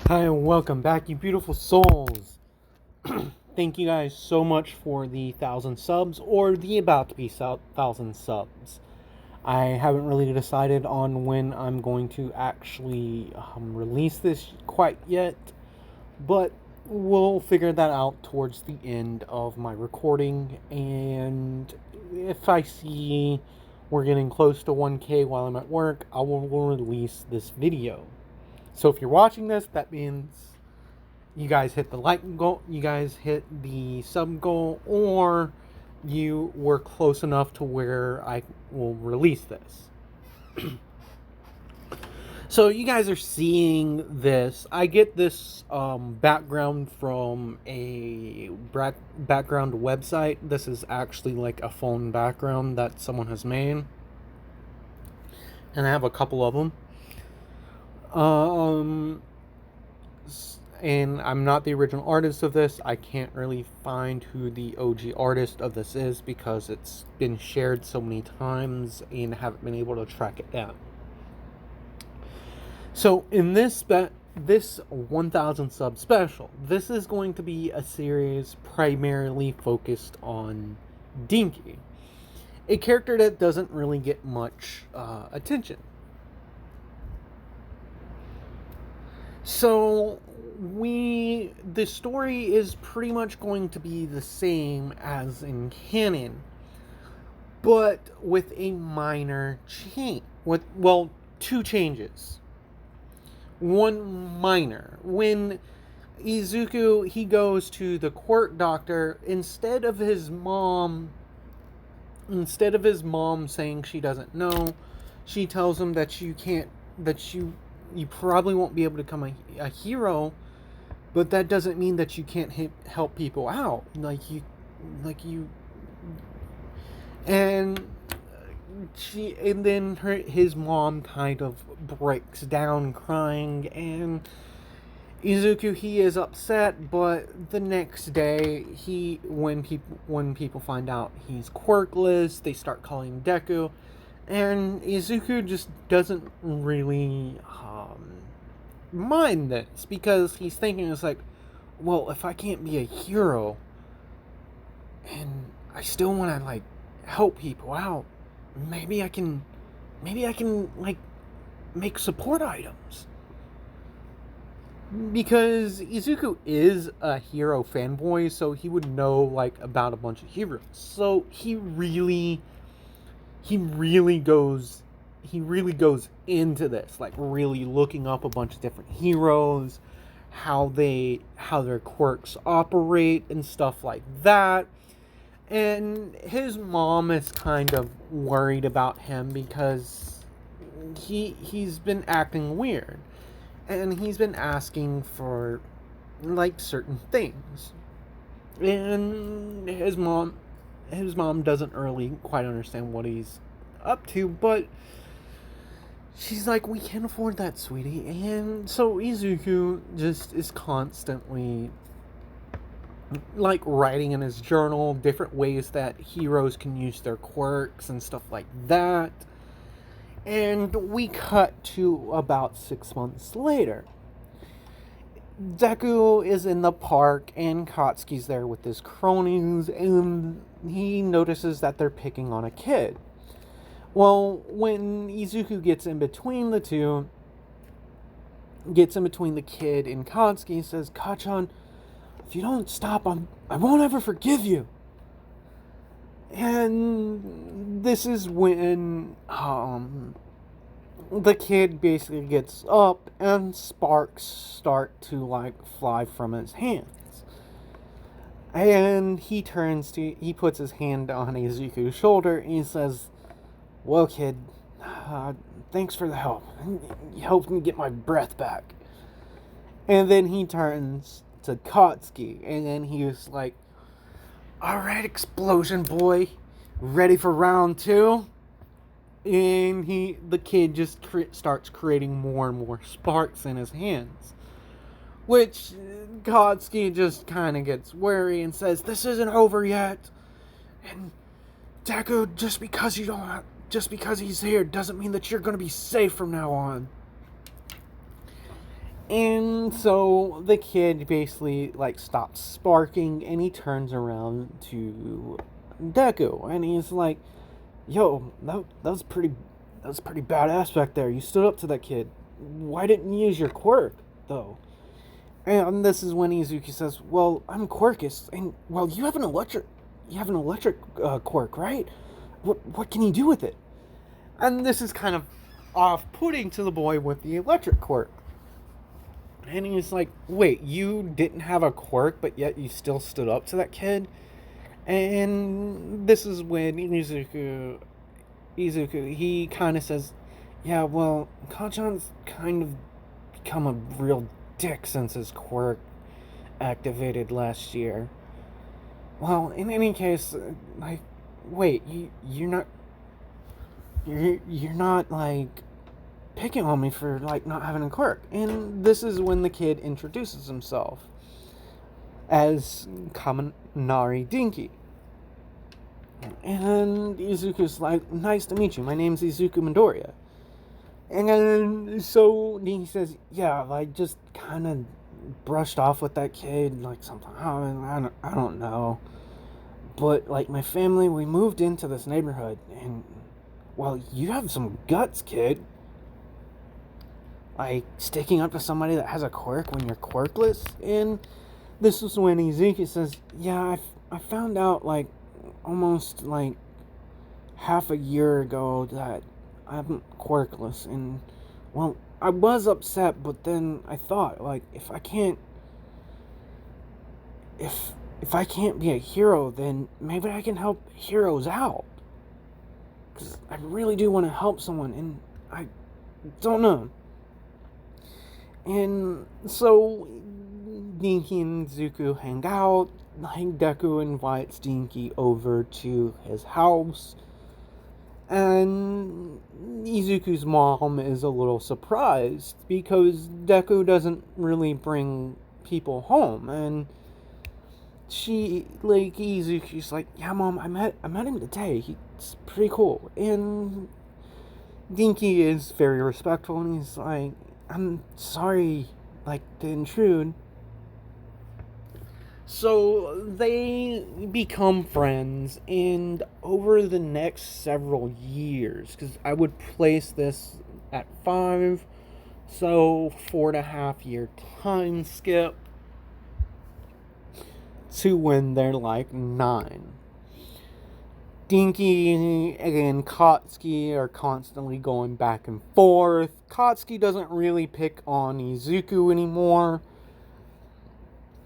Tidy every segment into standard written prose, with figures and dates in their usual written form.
Hi, and welcome back, you beautiful souls. Thank you guys so much for the 1,000 subs, or the about to be 1,000 subs. I haven't really decided on when I'm going to actually release this quite yet, but we'll figure that out towards the end of my recording. And if I see we're getting close to 1K while I'm at work, I will release this video. So if you're watching this, that means you guys hit the like goal, you guys hit the sub goal, or you were close enough to where I will release this. So you guys are seeing this. I get this background from a background website. This is actually like a phone background that someone has made. And I have a couple of them. And I'm not the original artist of this. I can't really find who the OG artist of this is because it's been shared so many times and haven't been able to track it down. So in this 1,000 sub special, this is going to be a series primarily focused on Denki, a character that doesn't really get much attention. So the story is pretty much going to be the same as in canon, but with a minor change. Two changes. One minor. When Izuku, he goes to the court doctor, instead of his mom saying she doesn't know, she tells him that you probably won't be able to become a hero, but that doesn't mean that you can't help people out. And then his mom kind of breaks down crying, and Izuku, he is upset, but the next day, when people find out he's quirkless, they start calling him Deku, and Izuku just doesn't really mind this, because he's thinking, it's like, well, if I can't be a hero and I still want to like help people out, maybe I can like make support items, because Izuku is a hero fanboy, so he would know like about a bunch of heroes. So he really goes into this, like really looking up a bunch of different heroes, how their quirks operate and stuff like that. And his mom is kind of worried about him because he's been acting weird, and he's been asking for like certain things, and his mom doesn't really quite understand what he's up to, but she's like, we can't afford that, sweetie. And so Izuku just is constantly like writing in his journal different ways that heroes can use their quirks and stuff like that. And we cut to about 6 months later. Deku is in the park, and Katsuki's there with his cronies, and he notices that they're picking on a kid. Well, when Izuku gets in between the two, the kid and Katsuki, he says, Kachan, if you don't stop, I won't ever forgive you. And this is when the kid basically gets up and sparks start to like fly from his hands. And he puts his hand on Izuku's shoulder and he says, well, kid, thanks for the help. You helped me get my breath back. And then he turns to Katsuki, and then he was like, alright, explosion boy, ready for round 2? And the kid just starts creating more and more sparks in his hands, which Katsuki just kind of gets wary and says, this isn't over yet, and Deku, just because he's here doesn't mean that you're going to be safe from now on. And so the kid basically like stops sparking and he turns around to Deku and he's like, "Yo, that was pretty badass back there. You stood up to that kid. Why didn't you use your quirk though?" And this is when Izuku says, "Well, I'm quirkus, and well, you have an electric quirk, right? What can you do with it?" And this is kind of off-putting to the boy with the electric quirk. And he's like, "Wait, you didn't have a quirk, but yet you still stood up to that kid?" And this is when Izuku, he kind of says, "Yeah, well, Kajan's kind of become a real dick since his quirk activated last year. Well, in any case, like, wait, you're not like picking on me for like not having a quirk." And this is when the kid introduces himself as Kaminari Denki. And Izuku's like, "Nice to meet you. My name's Izuku Midoriya." And then so he says, "Yeah, I just kind of brushed off with that kid, like something. I don't know. But like my family, we moved into this neighborhood, and well, you have some guts, kid. Like sticking up to somebody that has a quirk when you're quirkless." And this is when Izuku says, "Yeah, I found out like almost like half a year ago that I'm quirkless, and well, I was upset, but then I thought, like, if I can't be a hero, then maybe I can help heroes out, because I really do want to help someone, and I don't know." And so Denki and Izuku hang out. Like Deku invites Denki over to his house, and Izuku's mom is a little surprised because Deku doesn't really bring people home, and Izuku's like, "Yeah, mom, I met him today. He's pretty cool." And Denki is very respectful, and he's like, "I'm sorry, like, to intrude." So they become friends, and over the next several years, because I would place this at 5, so 4.5 year time skip to when they're like 9. Denki and Katsuki are constantly going back and forth. Katsuki doesn't really pick on Izuku anymore,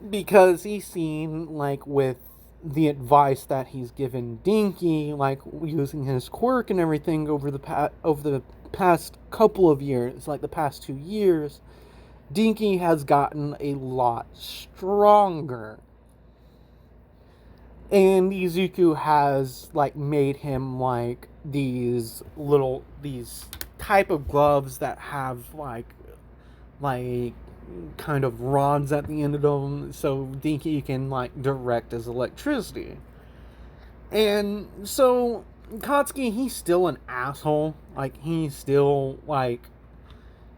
because he's seen, like, with the advice that he's given Denki, like, using his quirk and everything over the past couple of years, like the past 2 years, Denki has gotten a lot stronger. And Izuku has, like, made him, like, these type of gloves that have, like kind of rods at the end of them, so Denki can like direct his electricity. And so Katsuki, he's still an asshole. Like, he's still like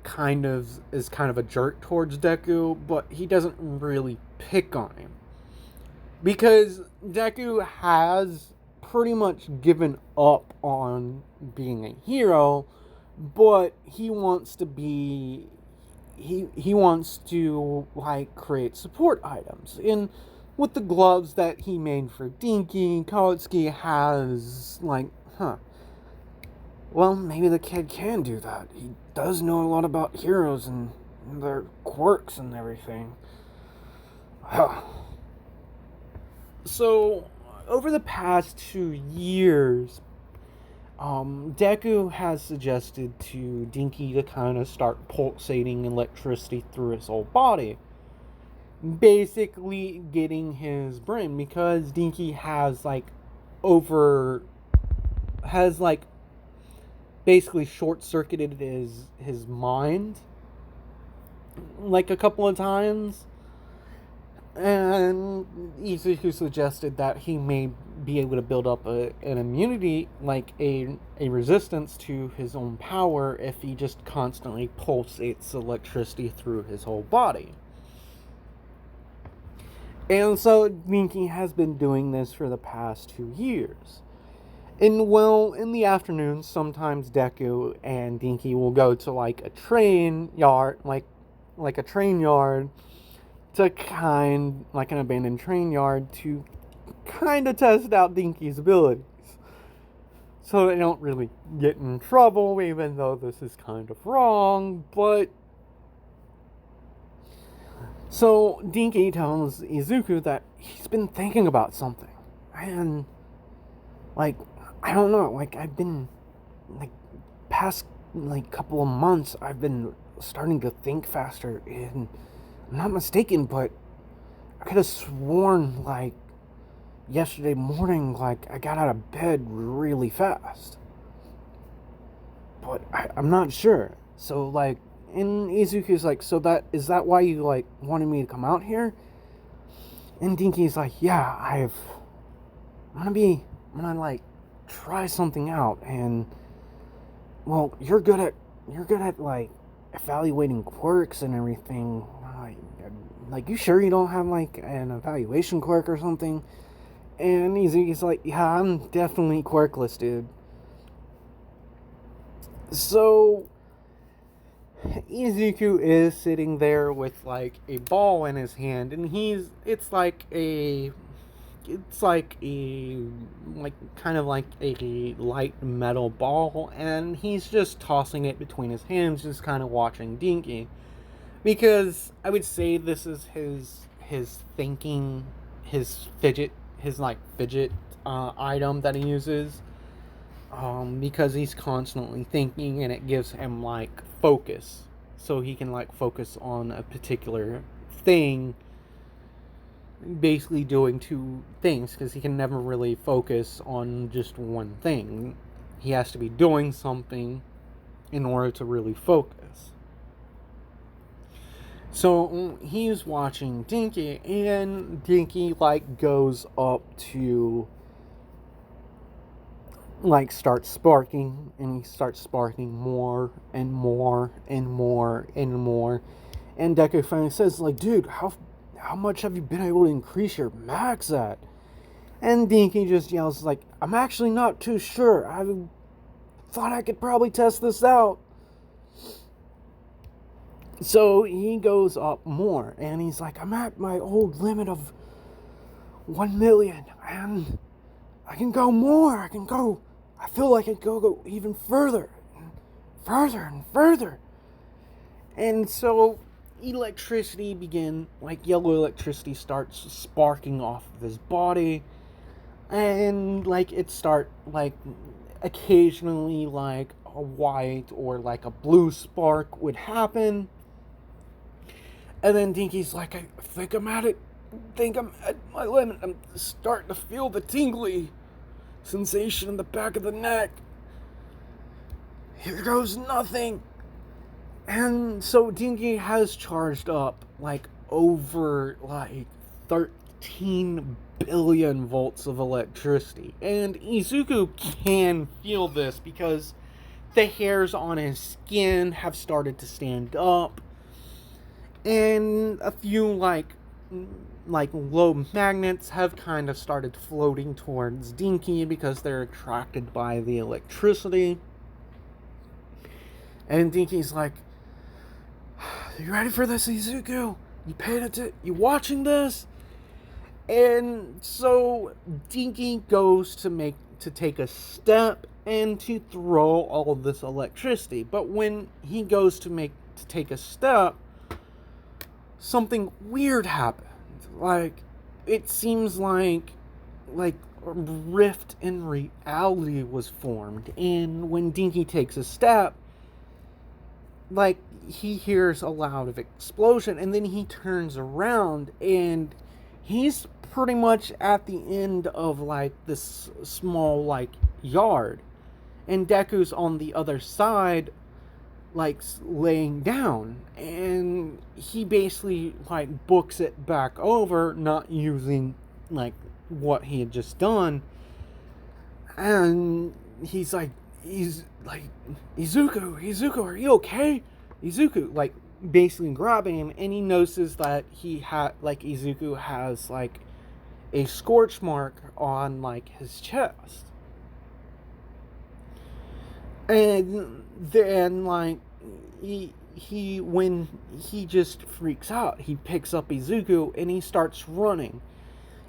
kind of a jerk towards Deku, but he doesn't really pick on him because Deku has pretty much given up on being a hero, but he wants to be he wants to like create support items. And with the gloves that he made for Denki, Katsuki has like, well, maybe the kid can do that. He does know a lot about heroes and their quirks and everything. So over the past 2 years, Deku has suggested to Denki to kind of start pulsating electricity through his whole body, basically getting his brain, because Denki has basically short-circuited his mind like a couple of times. And Izuku suggested that he may be able to build up an immunity, like a resistance to his own power, if he just constantly pulsates electricity through his whole body. And so Denki has been doing this for the past 2 years. And well, in the afternoons, sometimes Deku and Denki will go to like a train yard, like a train yard, to like an abandoned train yard, to kind of test out Denki's abilities. So they don't really get in trouble, even though this is kind of wrong, but... So Denki tells Izuku that he's been thinking about something. And, like, I don't know, like, I've been, like, past, like, couple of months, I've been starting to think faster, and I'm not mistaken, but I could have sworn, like, yesterday morning, like, I got out of bed really fast. But I'm not sure. So, like, and Izuku's like, so is that why you, like, wanted me to come out here? And Denki's like, yeah, I'm gonna, like, try something out, and, well, you're good at, like, evaluating quirks and everything. Like, you sure you don't have, like, an evaluation quirk or something? And Izuku's like, yeah, I'm definitely quirkless, dude. So Izuku is sitting there with, like, a ball in his hand, and it's kind of like a light metal ball, and he's just tossing it between his hands, just kind of watching Denki, because I would say this is his thinking, his fidget item that he uses, because he's constantly thinking, and it gives him, like, focus, so he can, like, focus on a particular thing, basically doing two things, because he can never really focus on just one thing. He has to be doing something in order to really focus. So he's watching Denki, and Denki, like, goes up to, like, start sparking, and he starts sparking more and more and more and more. And Deku finally says, like, dude, how much have you been able to increase your max at? And Denki just yells, like, I'm actually not too sure. I thought I could probably test this out. So he goes up more, and he's like, I'm at my old limit of 1 million, and I can go more. I feel like I can go even further, and further and further. And so electricity yellow electricity starts sparking off of his body, and, like, it start, like, occasionally, like, a white or, like, a blue spark would happen. And then Denki's like, I think I'm at my limit. I'm starting to feel the tingly sensation in the back of the neck. Here goes nothing. And so Denki has charged up, like, over, like, 13 billion volts of electricity. And Izuku can feel this because the hairs on his skin have started to stand up. And a few, like low magnets have kind of started floating towards Denki because they're attracted by the electricity. And Denki's like, you ready for this, Izuku? You paying attention? You watching this? And so Denki goes to take a step and to throw all of this electricity. But when he goes to take a step, something weird happened. Like, it seems like a rift in reality was formed. And when Denki takes a step, like, he hears a loud explosion, and then he turns around, and he's pretty much at the end of, like, this small, like, yard. And Deku's on the other side like laying down, and he basically like books it back over, not using like what he had just done. And he's like, Izuku, are you okay? Izuku, like, basically grabbing him, and he notices that Izuku has, like, a scorch mark on, like, his chest. And then, like, when he just freaks out, he picks up Izuku, and he starts running.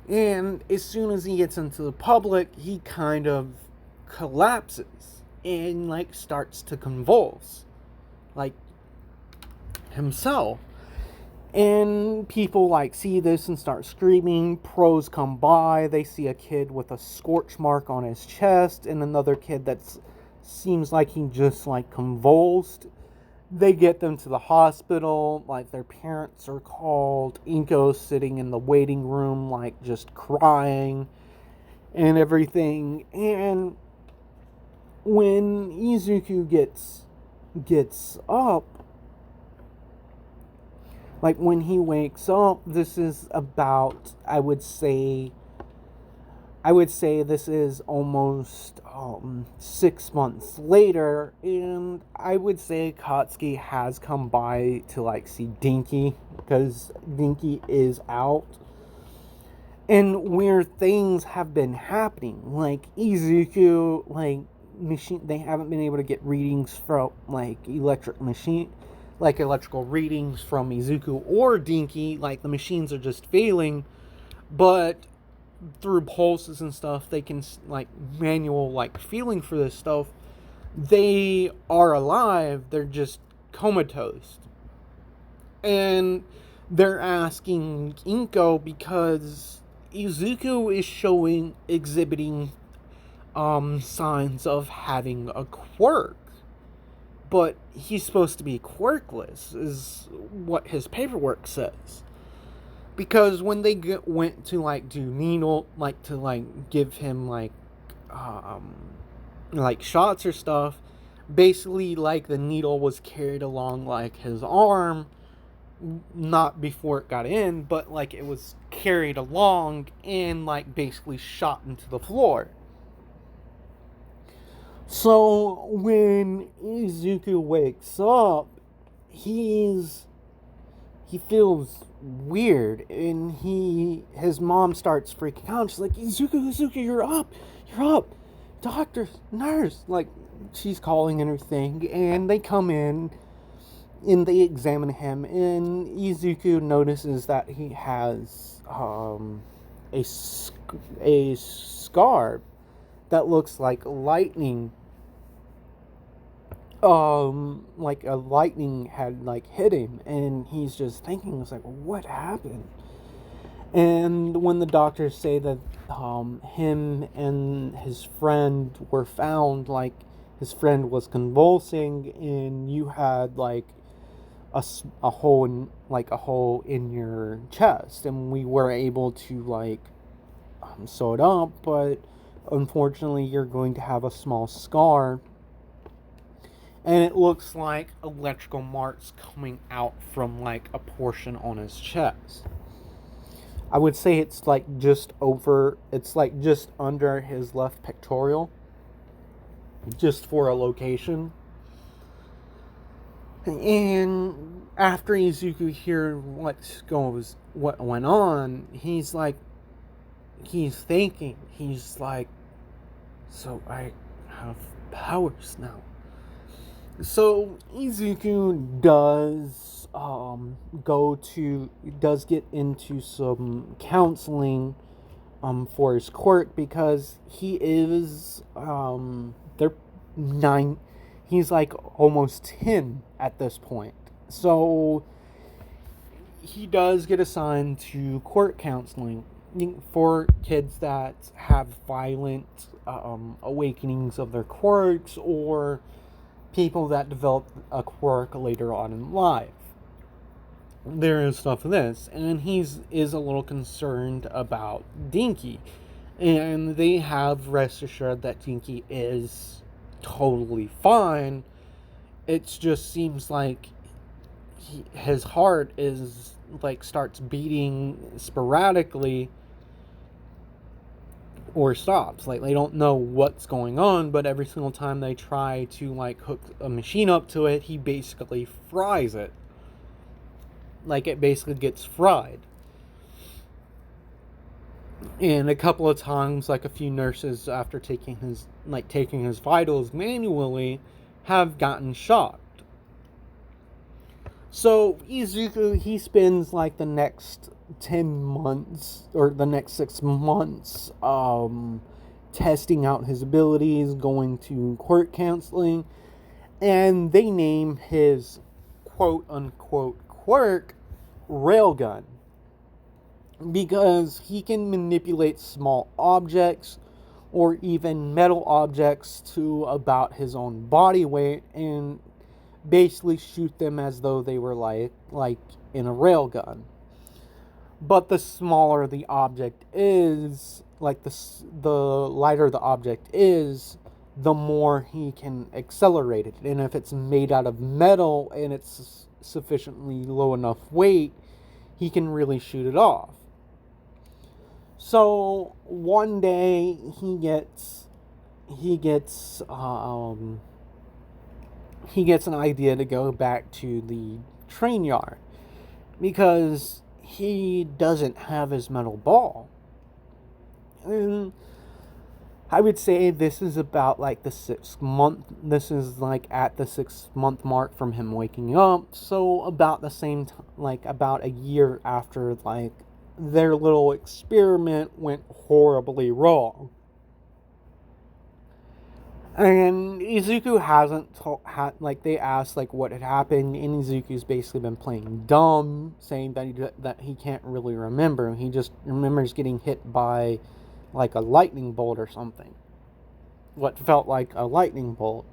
And as soon as he gets into the public, he kind of collapses and like starts to convulse, like himself. And people like see this and start screaming. Pros come by. They see a kid with a scorch mark on his chest and another kid that seems like he just like convulsed. They get them to the hospital, like their parents are called. Inko's sitting in the waiting room, like just crying and everything. And when Izuku gets up, like when he wakes up, this is about, I would say this is almost 6 months later, and I would say Katsuki has come by to like see Denki, because Denki is out. And weird things have been happening, like Izuku, like they haven't been able to get readings from like electrical readings from Izuku or Denki, like the machines are just failing, but through pulses and stuff, they can like manual like feeling for this stuff. They are alive. They're just comatose, and they're asking Inko because Izuku is exhibiting signs of having a quirk, but he's supposed to be quirkless, is what his paperwork says. Because when they went to like do needle, like to like give him like shots or stuff, basically like the needle was carried along like his arm, not before it got in, but like it was carried along and like basically shot into the floor. So when Izuku wakes up, he feels weird, and his mom starts freaking out. She's like, Izuku, you're up, doctor, nurse, like she's calling and everything. And they come in and they examine him, and Izuku notices that he has a scar that looks like lightning. Like a lightning had like hit him, and he's just thinking, it's like, what happened? And when the doctors say that him and his friend were found, like his friend was convulsing, and you had like a hole in your chest, and we were able to like sew it up, but unfortunately you're going to have a small scar. And it looks like electrical marks coming out from like a portion on his chest. I would say it's like just under his left pectoral, just for a location. And after Izuku hears what went on, he's thinking, he's like, so I have powers now. So Izuku does get into some counseling for his quirk, because he is he's like almost 10 at this point. So he does get assigned to quirk counseling for kids that have violent awakenings of their quirks, or people that develop a quirk later on in life. There is stuff of this, and he is a little concerned about Denki, and they have rest assured that Denki is totally fine, it just seems like his heart is like starts beating sporadically or stops. Like, they don't know what's going on, but every single time they try to like hook a machine up to it, he basically fries it. Like, it basically gets fried. And a couple of times, like, a few nurses, after taking his vitals manually, have gotten shocked. So Izuku, he spends like the next 10 months or the next 6 months testing out his abilities, going to quirk counseling, and they name his quote unquote quirk Railgun, because he can manipulate small objects or even metal objects to about his own body weight and basically shoot them as though they were like in a railgun. But the smaller the object is, like the lighter the object is, the more he can accelerate it. And if it's made out of metal and it's sufficiently low enough weight, he can really shoot it off. So one day he gets an idea to go back to the train yard because he doesn't have his metal ball. And I would say this is about like the 6th month. This is like at the 6th month mark from him waking up. So about the same time, like about a year after like their little experiment went horribly wrong. And Izuku hasn't they asked like what had happened, and Izuku's basically been playing dumb, saying that he can't really remember. He just remembers getting hit by like a lightning bolt or something. What felt like a lightning bolt.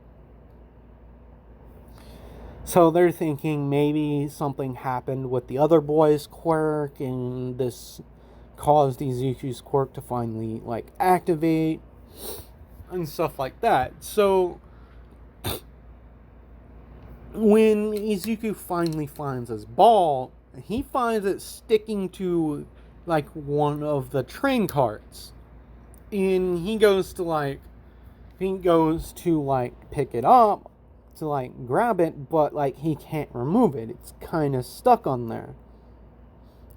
So they're thinking maybe something happened with the other boy's quirk, and this caused Izuku's quirk to finally like activate and stuff like that. So when Izuku finally finds his ball, he finds it sticking to like one of the train carts. And he goes to pick it up to like grab it, but like he can't remove it. It's kind of stuck on there.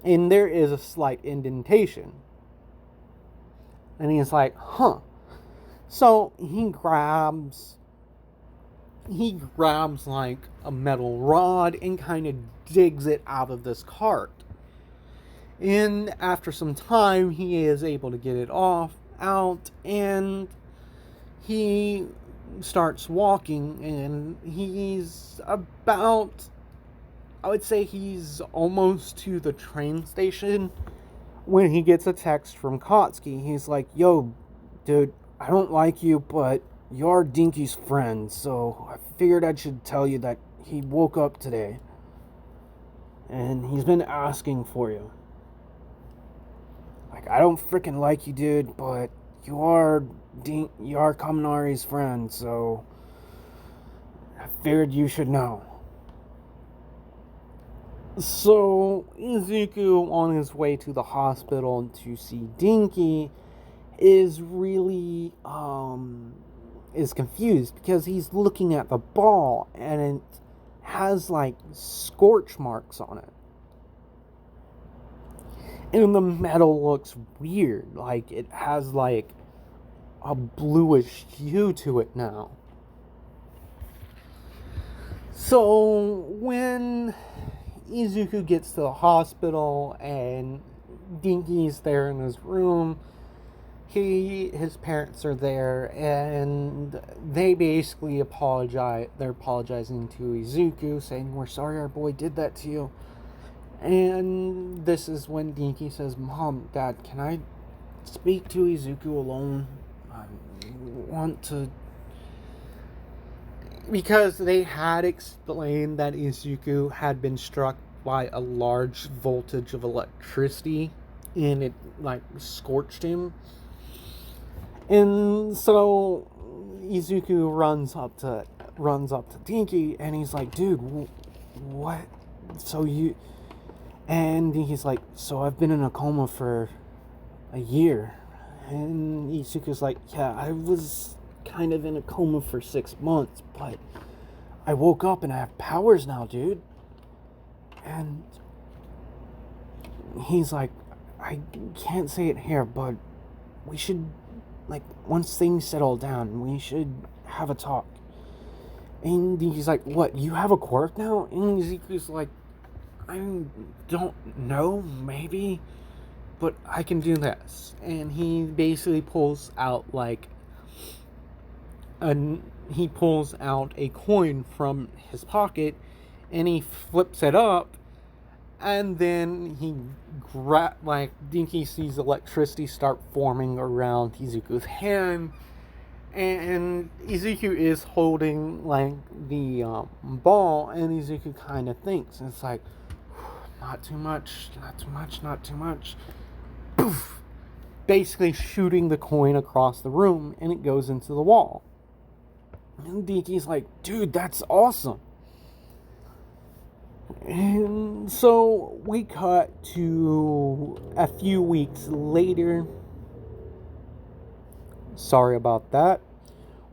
And there is a slight indentation. And he's like, huh. So he grabs like a metal rod and kind of digs it out of this cart. And after some time, he is able to get it out, and he starts walking, and he's about, I would say he's almost to the train station when he gets a text from Kotsky. He's like, yo, dude, I don't like you, but you're Denki's friend, so I figured I should tell you that he woke up today. And he's been asking for you. Like, I don't freaking like you, dude, but you are Kaminari's friend, so I figured you should know. So Izuku, on his way to the hospital to see Denki, is really is confused because he's looking at the ball and it has like scorch marks on it, and the metal looks weird, like it has like a bluish hue to it now. So when Izuku gets to the hospital and Denki's there in his room, his parents are there, and they basically apologize. They're apologizing to Izuku, saying, "We're sorry our boy did that to you." And this is when Denki says, "Mom, Dad, can I speak to Izuku alone? I want to..." Because they had explained that Izuku had been struck by a large voltage of electricity, and it like scorched him. And so Izuku runs up to runs up to Denki and he's like, dude, what? So you... And Denki's like, so I've been in a coma for a year. And Izuku's like, yeah, I was kind of in a coma for 6 months, but I woke up and I have powers now, dude. And he's like, I can't say it here, but we should, like, once things settle down, we should have a talk. And he's like, what, you have a quirk now? And Izuku's like, I don't know, maybe, but I can do this. And he basically pulls out, like, he pulls out a coin from his pocket, and he flips it up, and then Denki sees electricity start forming around Izuku's hand, and Izuku is holding, like, the ball, and Izuku kind of thinks, and it's like, not too much, not too much, not too much. Poof! Basically shooting the coin across the room, and it goes into the wall. And Denki's like, dude, that's awesome. And so we cut to a few weeks later. Sorry about that.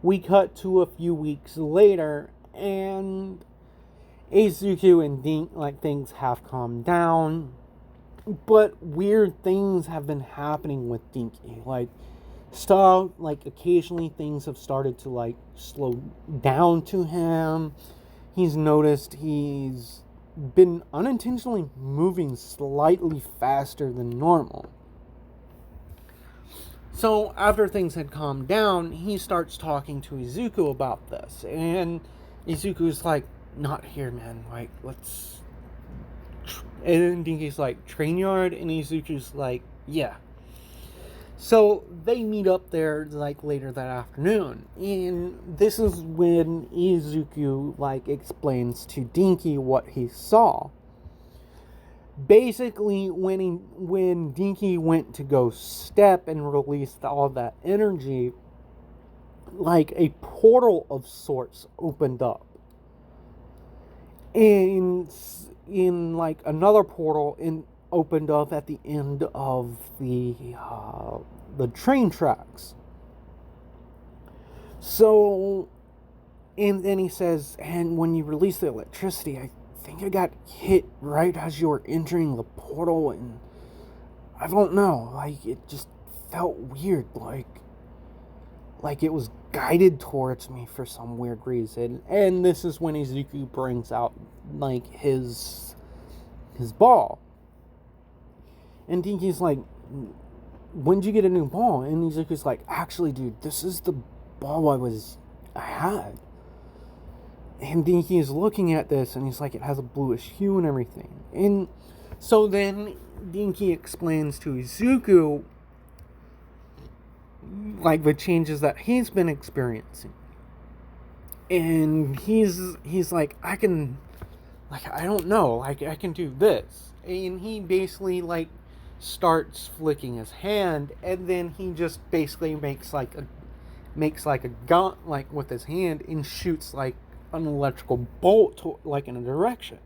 We cut to a few weeks later, and Izuku and Denki, like, things have calmed down. But weird things have been happening with Denki. Like, stuff, like, occasionally things have started to, like, slow down to him. He's noticed he's been unintentionally moving slightly faster than normal. So after things had calmed down, he starts talking to Izuku about this. And Izuku's like, not here, man. Like, let's... And Denki's like, train yard? And Izuku's like, yeah. So they meet up there, like, later that afternoon. And this is when Izuku, like, explains to Denki what he saw. Basically, when Denki went to go step and released all that energy, like, a portal of sorts opened up. And in like, another portal opened up at the end of the train tracks. So, and then he says, and when you release the electricity, I think I got hit right as you were entering the portal, and I don't know, like, it just felt weird, like it was guided towards me for some weird reason. And this is when Izuku brings out, like, his ball. And Denki's like, when did you get a new ball? And Izuku's like, actually, dude, this is the ball I had. And Denki is looking at this, and he's like, it has a bluish hue and everything. And so then Denki explains to Izuku, like, the changes that he's been experiencing. And he's like, I can, like, I don't know, like, I can do this. And he basically, like, starts flicking his hand, and then he just basically makes like a gun, like, with his hand, and shoots, like, an electrical bolt, like, in a direction.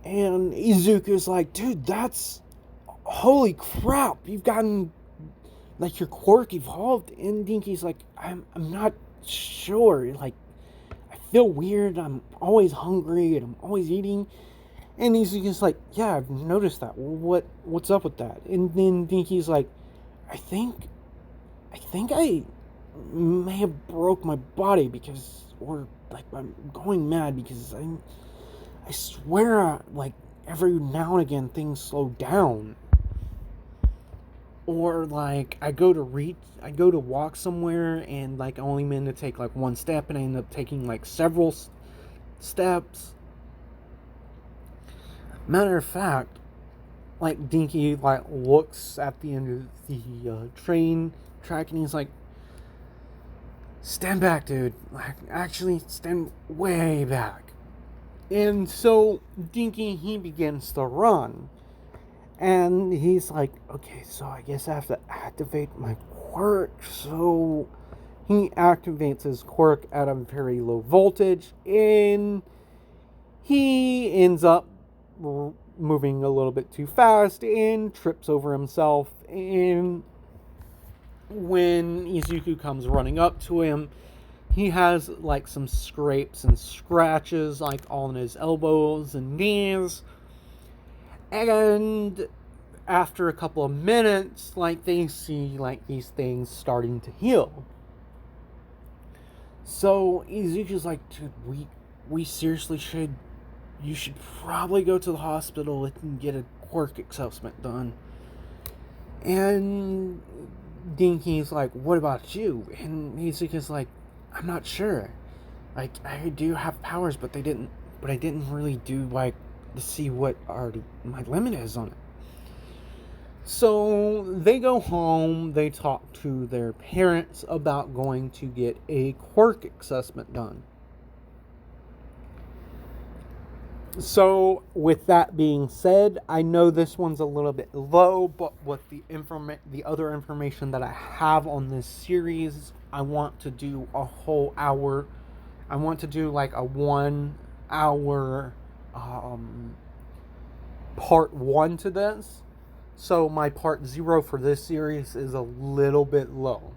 And Izuku's like, dude, that's, holy crap, you've gotten, like, your quirk evolved. And Denki's like, I'm not sure, like, I feel weird, I'm always hungry, and I'm always eating. And Izuku's like, yeah, I've noticed that, what's up with that? And then Denki's like, I think I may have broke my body because, or, like, I'm going mad because I swear, like, every now and again things slow down. Or, like, I go to walk somewhere, and, like, I only meant to take, like, one step, and I end up taking, like, several steps. Matter of fact, like, Denki, like, looks at the end of the train track, and he's like, stand back, dude. Like, actually, stand way back. And so Denki, he begins to run. And he's like, okay, so I guess I have to activate my quirk. So he activates his quirk at a very low voltage, and he ends up moving a little bit too fast and trips over himself. And when Izuku comes running up to him, he has like some scrapes and scratches like on his elbows and knees. And after a couple of minutes, like they see like these things starting to heal. So Izuku's like, dude, we seriously you should probably go to the hospital and get a quirk assessment done. And Denki's like, what about you? And Izuku's like, I'm not sure. Like, I do have powers, but I didn't really do like to see what my limit is on it. So they go home, they talk to their parents about going to get a quirk assessment done. So with that being said, I know this one's a little bit low, but with the other information that I have on this series, I want to do a whole hour. I want to do like a 1 hour part 1 to this. So my part 0 for this series is a little bit low,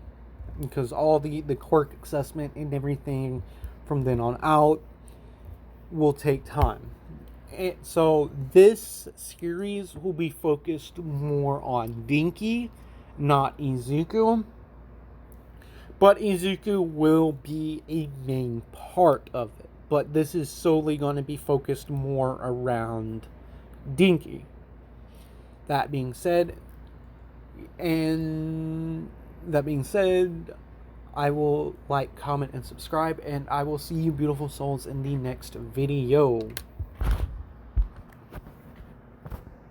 because all the quirk assessment and everything from then on out will take time. And so this series will be focused more on Denki, not Izuku. But Izuku will be a main part of it. But this is solely going to be focused more around Denki. That being said, I will like, comment, and subscribe, and I will see you beautiful souls in the next video.